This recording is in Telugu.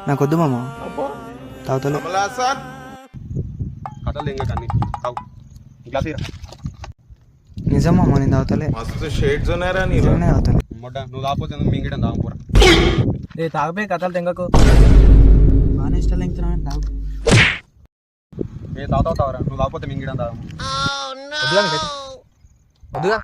నాకొద్దు మామ, తాగుతలే. కథలు ఇంకా కానీ తాగు గ్లాస్ నిజం మామ, నేను తాగుతలే. మస్తు షేడ్స్ ఉన్నారా నీ నిజంగానే తాగుతలే. మొట్ట నువ్వు తాకపోతే మింగిడం తాగపోరా. ఏ తాగపోయి కథలు తెంగకు. బాగానే ఇష్టాలు ఎంగుతున్నా తాగు. ఏ తాగుతావురా నువ్వు తాగపోతే మింగిడం తాగు. వద్దుగా